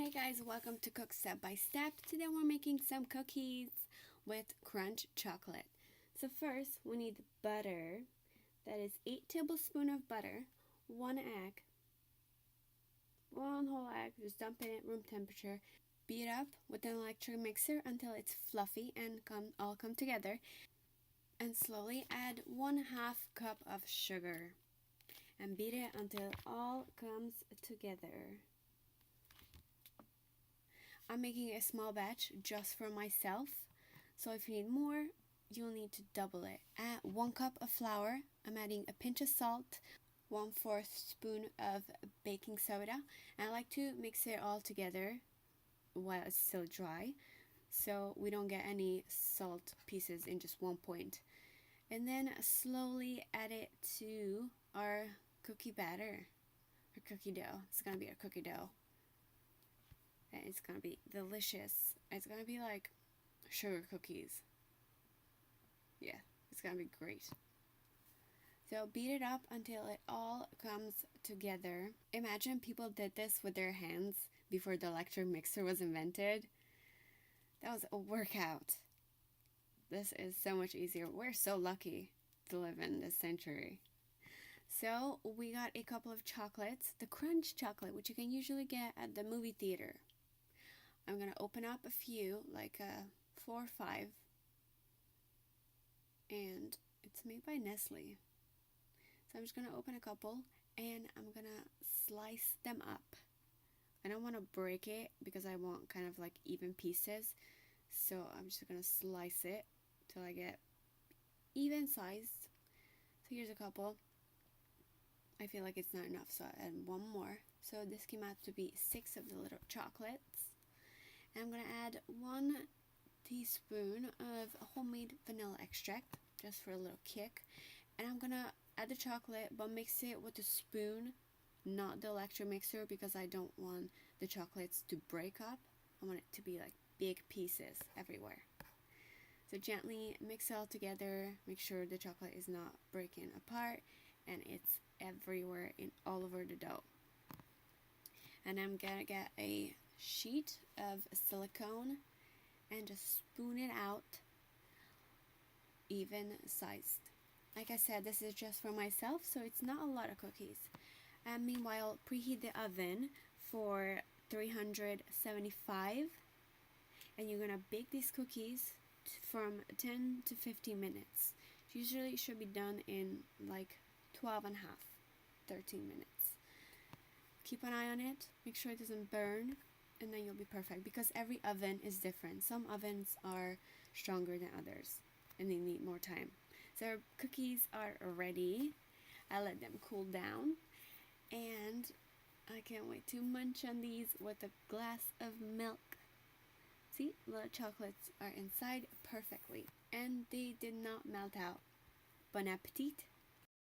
Hey guys, welcome to Cook Step by Step. Today we're making some cookies with crunch chocolate. So first we need butter. That is 8 tablespoons of butter, 1 egg, 1 whole egg, just dump it at room temperature. Beat up with an electric mixer until it's fluffy and all come together. And slowly add 1/2 cup of sugar and beat it until it all comes together. I'm making a small batch just for myself, so if you need more, you'll need to double it. Add 1 cup of flour. I'm adding a pinch of salt, 1/4 spoon of baking soda, and I like to mix it all together while it's still dry, so we don't get any salt pieces in just one point. And then slowly add it to our cookie batter, or cookie dough. It's gonna be a cookie dough. And it's gonna be delicious. It's gonna be like sugar cookies. Yeah, it's gonna be great. So beat it up until it all comes together. Imagine people did this with their hands before the electric mixer was invented. That was a workout. This is so much easier. We're so lucky to live in this century. So we got a couple of chocolates. The crunch chocolate, which you can usually get at the movie theater. I'm going to open up a few, like 4 or 5. And it's made by Nestle. So I'm just going to open a couple and I'm going to slice them up. I don't want to break it because I want kind of like even pieces. So I'm just going to slice it till I get even sized. So here's a couple. I feel like it's not enough, so I add 1 more. So this came out to be 6 of the little chocolates. And I'm going to add 1 teaspoon of homemade vanilla extract, just for a little kick. And I'm going to add the chocolate, but mix it with a spoon, not the electric mixer, because I don't want the chocolates to break up. I want it to be like big pieces everywhere. So gently mix it all together, make sure the chocolate is not breaking apart, and it's everywhere in all over the dough. And I'm going to get a sheet of silicone and just spoon it out even sized. Like I said, this is just for myself, so it's not a lot of cookies. And meanwhile, preheat the oven for 375, and you're gonna bake these cookies from 10 to 15 minutes. Usually it should be done in like 12 and a half, 13 minutes. Keep an eye on it, make sure it doesn't burn, and then you'll be perfect, because every oven is different. Some ovens are stronger than others and they need more time. So our cookies are ready. I let them cool down and I can't wait to munch on these with a glass of milk. See, the chocolates are inside perfectly and they did not melt out. Bon appetit!